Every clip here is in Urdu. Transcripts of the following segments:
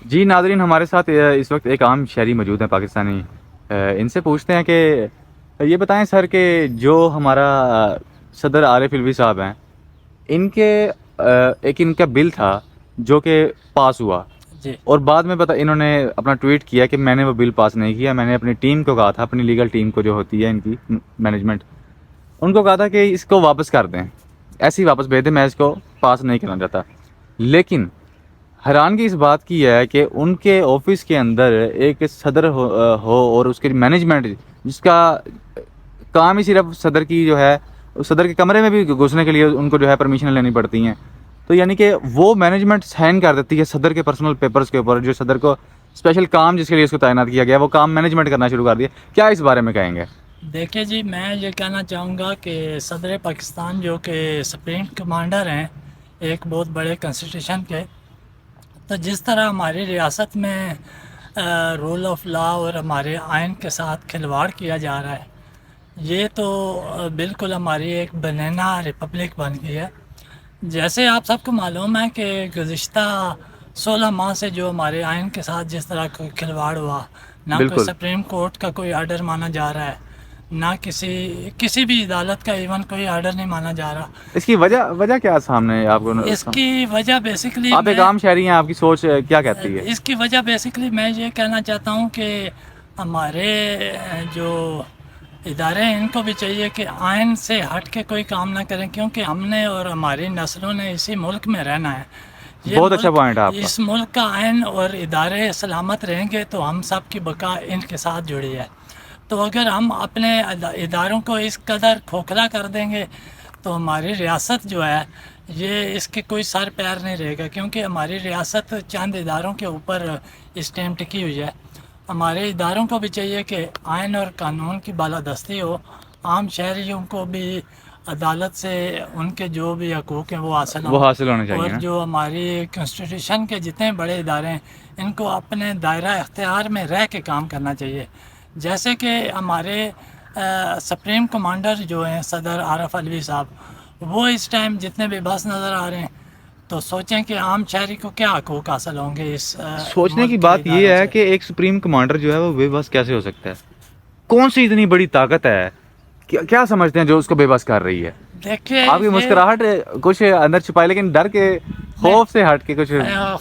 جی ناظرین، ہمارے ساتھ اس وقت ایک عام شہری موجود ہیں پاکستانی. ان سے پوچھتے ہیں کہ یہ بتائیں سر کہ جو ہمارا صدر عارف الوی صاحب ہیں، ان کے ایک ان کا بل تھا جو کہ پاس ہوا، جی اور بعد میں انہوں نے اپنا ٹویٹ کیا کہ میں نے وہ بل پاس نہیں کیا. میں نے اپنی ٹیم کو کہا تھا، اپنی لیگل ٹیم کو جو ہوتی ہے ان کی مینجمنٹ، ان کو کہا تھا کہ اس کو واپس کر دیں، ایسے ہی واپس بھیج دیں، میں اس کو پاس نہیں کرنا چاہتا. لیکن حیرانگی اس بات کی ہے کہ ان کے آفس کے اندر ایک صدر ہو اور اس کی مینجمنٹ جس کا کام ہی صرف صدر کی جو ہے، صدر کے کمرے میں بھی گھسنے کے لیے ان کو جو ہے پرمیشن لینی پڑتی ہیں. تو یعنی کہ وہ مینجمنٹ سائن کر دیتی ہے صدر کے پرسنل پیپرز کے اوپر، جو صدر کو اسپیشل کام جس کے لیے اس کو تعینات کیا گیا وہ کام مینجمنٹ کرنا شروع کر دیا. کیا اس بارے میں کہیں گے؟ دیکھیے جی، میں یہ کہنا چاہوں گا کہ صدر پاکستان جو کہ سپریم کمانڈر ہیں ایک بہت بڑے کنسٹیٹیوشن کے، تو جس طرح ہماری ریاست میں رول آف لا اور ہمارے آئین کے ساتھ کھلواڑ کیا جا رہا ہے، یہ تو بالکل ہماری ایک بنانا ریپبلک بن گئی ہے. جیسے آپ سب کو معلوم ہے کہ گزشتہ 16 ماہ سے جو ہمارے آئین کے ساتھ جس طرح کوئی کھلواڑ ہوا، نہ کوئی بالکل. سپریم کورٹ کا کوئی آرڈر مانا جا رہا ہے، نہ کسی بھی عدالت کا ایون کوئی آرڈر نہیں مانا جا رہا. اس کی وجہ کیا سامنے آپ کو؟ اس کی وجہ بیسکلی آپ ایک عام شہری ہیں، آپ کی سوچ کیا کہتی ہے؟ اس کی وجہ بیسکلی میں یہ کہنا چاہتا ہوں کہ ہمارے جو ادارے ہیں ان کو بھی چاہیے کہ آئین سے ہٹ کے کوئی کام نہ کریں، کیونکہ ہم نے اور ہماری نسلوں نے اسی ملک میں رہنا ہے. یہ بہت اچھا ملک، پوائنٹ ہے آپ کا. اس ملک کا آئین اور ادارے سلامت رہیں گے تو ہم سب کی بقا ان کے ساتھ جڑی ہے. تو اگر ہم اپنے اداروں کو اس قدر کھوکھلا کر دیں گے تو ہماری ریاست جو ہے یہ اس کے کوئی سر پیر نہیں رہے گا، کیونکہ ہماری ریاست چند اداروں کے اوپر اس ٹائم ٹکی ہوئی ہے. ہمارے اداروں کو بھی چاہیے کہ آئین اور قانون کی بالادستی ہو، عام شہریوں کو بھی عدالت سے ان کے جو بھی حقوق ہیں وہ حاصل ہوں، وہ حاصل ہونے اور چاہیے نا. جو ہماری کنسٹیٹیوشن کے جتنے بڑے ادارے ہیں ان کو اپنے دائرہ اختیار میں رہ کے کام کرنا چاہیے. جیسے کہ ہمارے سپریم کمانڈر جو ہیں صدر عارف الوی صاحب، وہ اس ٹائم جتنے بے بس نظر آ رہے ہیں، تو سوچیں کہ عام شہری کو کیا حقوق حاصل ہوں گے اس سوچنے کی ملک کے بات یہ اداروں ہے سے. کہ ایک سپریم کمانڈر جو ہے وہ بے بس کیسے ہو سکتا ہے؟ کون سی اتنی بڑی طاقت ہے؟ کیا سمجھتے ہیں جو اس کو بے بس کر رہی ہے؟ دیکھیے آپ کی یہ مسکراہٹ کچھ اندر چھپائے، لیکن ڈر کے نہیں، خوف سے ہٹ کے کچھ.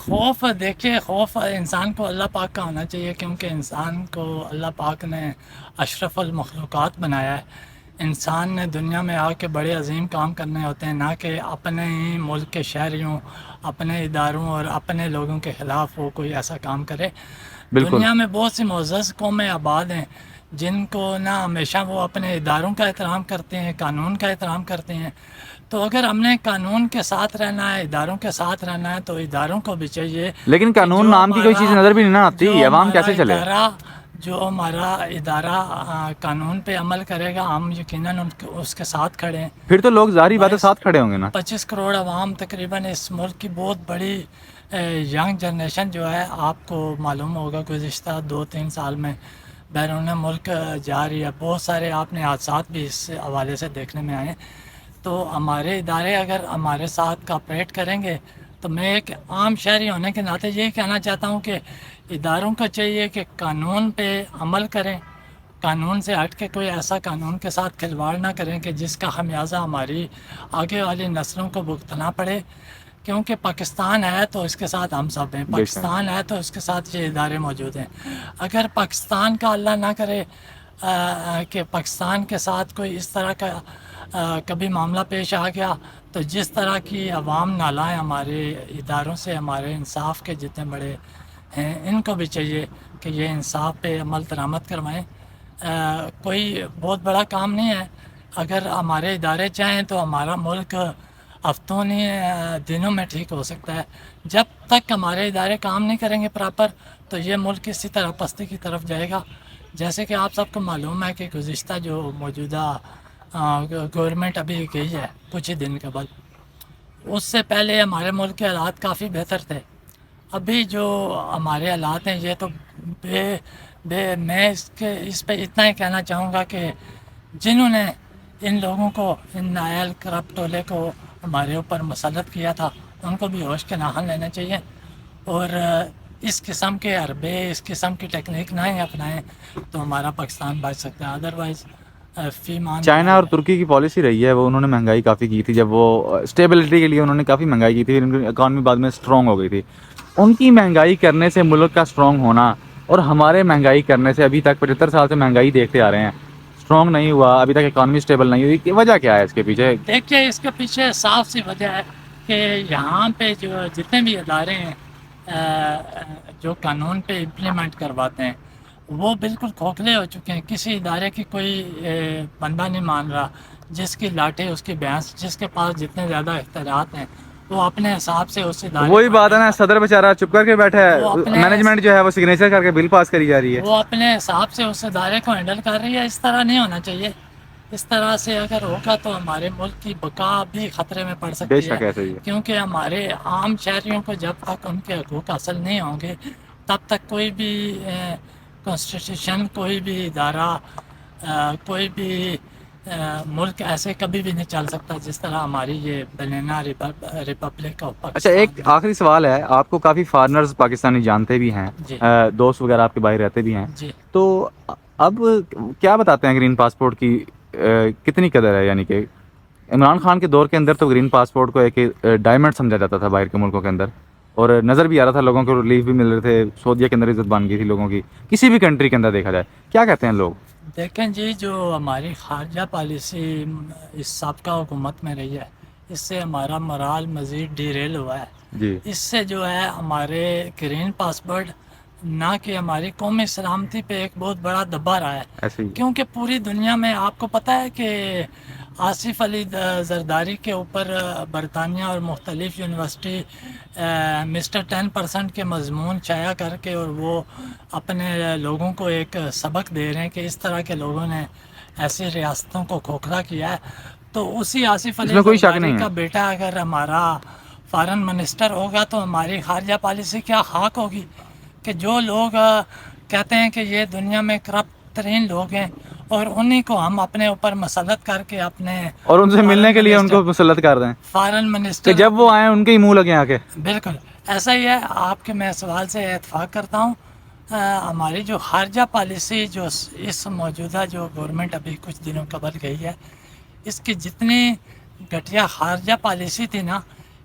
خوف، دیکھیے خوف انسان کو اللہ پاک کا ہونا چاہیے، کیونکہ انسان کو اللہ پاک نے اشرف المخلوقات بنایا ہے. انسان نے دنیا میں آ کے بڑے عظیم کام کرنے ہوتے ہیں، نہ کہ اپنے ہی ملک کے شہریوں، اپنے اداروں اور اپنے لوگوں کے خلاف وہ کوئی ایسا کام کرے. بالکل. دنیا میں بہت سی معزز قومیں آباد ہیں جن کو نہ ہمیشہ وہ اپنے اداروں کا احترام کرتے ہیں، قانون کا احترام کرتے ہیں. تو اگر ہم نے قانون کے ساتھ رہنا ہے، اداروں کے ساتھ رہنا ہے، تو اداروں کو بھی چاہیے لیکن کہ قانون نام کی کوئی چیز نظر بھی نہیں نہ آتی، عوام کیسے چلے؟ جو ہمارا ادارہ قانون پہ عمل کرے گا، ہم یقیناً اس کے ساتھ کھڑے ہیں. پھر تو لوگ ظاہری بات ہے ہمارے ساتھ کھڑے ہوں گے نا. 25 کروڑ عوام تقریباً اس ملک کی بہت بڑی ینگ جنریشن جو ہے، آپ کو معلوم ہوگا گزشتہ 2-3 سال میں بیرون ملک جا رہی ہے. بہت سارے آپ نے حادثات بھی اس حوالے سے دیکھنے میں آئے. تو ہمارے ادارے اگر ہمارے ساتھ کوآپریٹ کریں گے تو میں ایک عام شہری ہونے کے ناطے یہ کہنا چاہتا ہوں کہ اداروں کو چاہیے کہ قانون پہ عمل کریں، قانون سے ہٹ کے کوئی ایسا قانون کے ساتھ کھلواڑ نہ کریں کہ جس کا خمیازہ ہماری آگے والی نسلوں کو بھگتنا پڑے. کیونکہ پاکستان ہے تو اس کے ساتھ ہم سب ہیں، بے شک. پاکستان ہے تو اس کے ساتھ یہ ادارے موجود ہیں. اگر پاکستان کا اللہ نہ کرے کہ پاکستان کے ساتھ کوئی اس طرح کا کبھی معاملہ پیش آ گیا، تو جس طرح کی عوام نالائیں ہمارے اداروں سے، ہمارے انصاف کے جتنے بڑے ہیں، ان کو بھی چاہیے کہ یہ انصاف پہ عمل درآمد کروائیں. کوئی بہت بڑا کام نہیں ہے. اگر ہمارے ادارے چاہیں تو ہمارا ملک ہفتوں نہیں دنوں میں ٹھیک ہو سکتا ہے. جب تک ہمارے ادارے کام نہیں کریں گے پراپر تو یہ ملک اسی طرح پستی کی طرف جائے گا. جیسے کہ آپ سب کو معلوم ہے کہ گزشتہ جو موجودہ گورنمنٹ ابھی گئی ہے کچھ ہی دن قبل، اس سے پہلے ہمارے ملک کے حالات کافی بہتر تھے. ابھی جو ہمارے حالات ہیں یہ تو میں اس پہ اتنا ہی کہنا چاہوں گا کہ جنہوں نے ان لوگوں کو، ان نائل کرپٹ ٹولے کو ہمارے اوپر مسلط کیا تھا، ان کو بھی ہوش کے ناخن لینے چاہیے. اور اس قسم کے حربے، اس قسم کی ٹیکنیک نہ ہی اپنائیں تو ہمارا پاکستان بچ سکتا ہے. ادروائز فی مان چائنا اور ترکی کی پالیسی رہی ہے، وہ انہوں نے مہنگائی کافی کی تھی، جب وہ اسٹیبلٹی کے لیے انہوں نے کافی مہنگائی کی تھی، ان کی اکانومی بعد میں اسٹرانگ ہو گئی تھی. ان کی مہنگائی کرنے سے ملک کا اسٹرانگ ہونا اور ہمارے مہنگائی کرنے سے ابھی تک 75 سال سے مہنگائی دیکھتے آ رہے ہیں، اسٹرانگ نہیں ہوا ابھی تک، اکانومی اسٹیبل نہیں ہوئی. وجہ کیا ہے اس کے پیچھے؟ دیکھیے اس کے پیچھے صاف سی وجہ ہے کہ یہاں پہ جو جتنے بھی ادارے ہیں جو قانون پہ امپلیمنٹ کرواتے ہیں وہ بالکل کھوکھلے ہو چکے ہیں. کسی ادارے کی کوئی بندہ نہیں مان رہا، جس کی لاٹھی اس کی بھینس، جس کے پاس جتنے زیادہ اختیارات ہیں وہ اپنے حساب سے اس ادارے وہی کو بات ہے نا، ہینڈل صدر بیچارہ چپ کر کے بیٹھا وہ ہے، اپنے مینجمنٹ جو ہے وہ سگنیچر کر کے بل پاس کری جا رہی ہے. وہ اپنے حساب سے اس ادارے کو ہینڈل کر رہی ہے. اس طرح نہیں ہونا چاہیے. اس طرح سے اگر ہوگا تو ہمارے ملک کی بقا بھی خطرے میں پڑ بے سکتی ہے، شک ایسا ہی ہے. کیونکہ ہمارے عام شہریوں کو جب تک ان کے حقوق حاصل نہیں ہوں گے تب تک کوئی بھی کانسٹیٹیوشن، کوئی بھی ادارہ، کوئی بھی ملک ایسے کبھی بھی نہیں چل سکتا جس طرح ہماری یہ بنینا ریپبلک آف اچھا، پاکستان ایک آخری سوال ہے، آپ کو کافی فارنرز پاکستانی جانتے بھی ہیں، جی دوست وغیرہ آپ کے باہر رہتے بھی ہیں، جی. تو اب کیا بتاتے ہیں گرین پاسپورٹ کی کتنی قدر ہے؟ یعنی کہ عمران خان کے دور کے اندر تو گرین پاسپورٹ کو ایک ڈائمنڈ سمجھا جاتا تھا باہر کے ملکوں کے اندر، اور نظر بھی آ رہا تھا، لوگوں کو ریلیف بھی مل رہے تھے، سعودیہ کے اندر عزت بن گئی تھی لوگوں کی، کسی بھی کنٹری کے اندر دیکھا جائے. کیا کہتے ہیں لوگ؟ دیکھیں جی، جو ہماری خارجہ پالیسی اس سابقہ حکومت میں رہی ہے اس سے ہمارا مرال مزید ڈیریل ہوا ہے. جی اس سے جو ہے ہمارے گرین پاسپورٹ نہ کہ ہماری قومی سلامتی پہ ایک بہت بڑا دبا رہا ہے، ایسے ہی. کیونکہ پوری دنیا میں آپ کو پتہ ہے کہ آصف علی زرداری کے اوپر برطانیہ اور مختلف یونیورسٹی مسٹر 10% کے مضمون شائع کر کے اور وہ اپنے لوگوں کو ایک سبق دے رہے ہیں کہ اس طرح کے لوگوں نے ایسی ریاستوں کو کھوکھلا کیا ہے. تو اسی آصف اس علی میں کوئی شک زرداری نہیں ہے. کا بیٹا اگر ہمارا فارن منسٹر ہوگا تو ہماری خارجہ پالیسی کیا خاک ہوگی کہ جو لوگ کہتے ہیں کہ یہ دنیا میں کرپٹ ترین لوگ ہیں اور انہی کو ہم اپنے اوپر مسلط کر کے اپنے اور ان سے ملنے کے لیے ان کو مسلط کر دیں فارن کہ منسٹر جب وہ آئیں ان کے ہی منہ لگیں آ کے. بالکل ایسا ہی ہے. آپ کے میں سوال سے اتفاق کرتا ہوں. ہماری جو خارجہ پالیسی جو اس موجودہ جو گورنمنٹ ابھی کچھ دنوں قبل گئی ہے، اس کی جتنی گھٹیا خارجہ پالیسی تھی نا،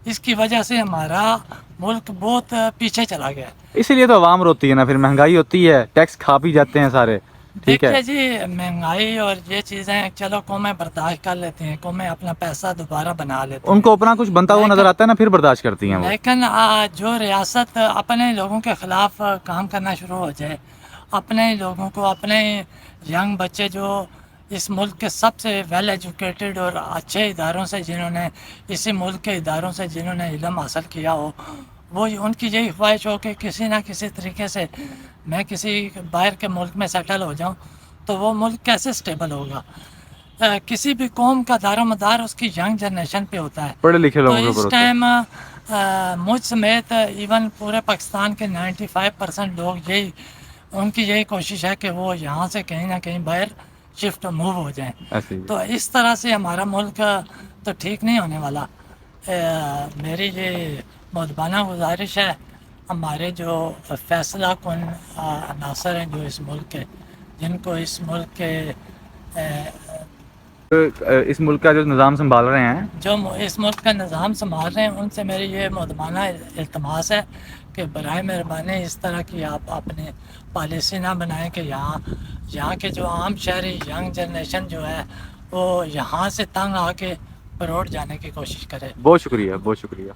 اس کی وجہ سے ہمارا ملک بہت پیچھے چلا گیا. اسی لیے تو عوام روتی ہے نا، پھر مہنگائی ہوتی ہے، ٹیکس کھا بھی جاتے ہیں سارے. ٹھیک ہے، دیکھیے جی، مہنگائی اور یہ چیزیں چلو قومیں برداشت کر لیتی ہیں، قومیں اپنا پیسہ دوبارہ بنا لیتی ان ہیں، کو اپنا کچھ بنتا ہوا نظر آتا ہے نا، پھر برداشت کرتی ہیں وہ. لیکن جو ریاست اپنے لوگوں کے خلاف کام کرنا شروع ہو جائے، اپنے لوگوں کو، اپنے ینگ بچے جو اس ملک کے سب سے ویل ایجوکیٹڈ اور اچھے اداروں سے، جنہوں نے اسی ملک کے اداروں سے جنہوں نے علم حاصل کیا ہو، وہ ان کی یہی خواہش ہو کہ کسی نہ کسی طریقے سے میں کسی باہر کے ملک میں سیٹل ہو جاؤں، تو وہ ملک کیسے سٹیبل ہوگا؟ کسی بھی قوم کا دار و مدار اس کی ینگ جنریشن پہ ہوتا ہے. پڑھے لکھے تو لوگوں کے اوپر اس ہوتا ہے. ٹائم مجھ سمیت ایون پورے پاکستان کے 95% لوگ یہی، ان کی یہی کوشش ہے کہ وہ یہاں سے کہیں نہ کہیں باہر شفٹ موو ہو جائیں. ایسے ہی. تو اس طرح سے ہمارا ملک تو ٹھیک نہیں ہونے والا. میری یہ مؤدبانہ گزارش ہے ہمارے جو فیصلہ کن عناصر ہیں جو اس ملک کے، جن کو اس ملک کے اس ملک کا جو نظام سنبھال رہے ہیں، جو اس ملک کا نظام سنبھال رہے ہیں، ان سے میری یہ مؤدبانہ التماس ہے کہ برائے مہربانی اس طرح کی آپ اپنے پالیسی نہ بنائیں کہ یہاں کے جو عام شہری ینگ جنریشن جو ہے وہ یہاں سے تنگ آ کے پروڑ جانے کی کوشش کرے. بہت شکریہ، بہت شکریہ.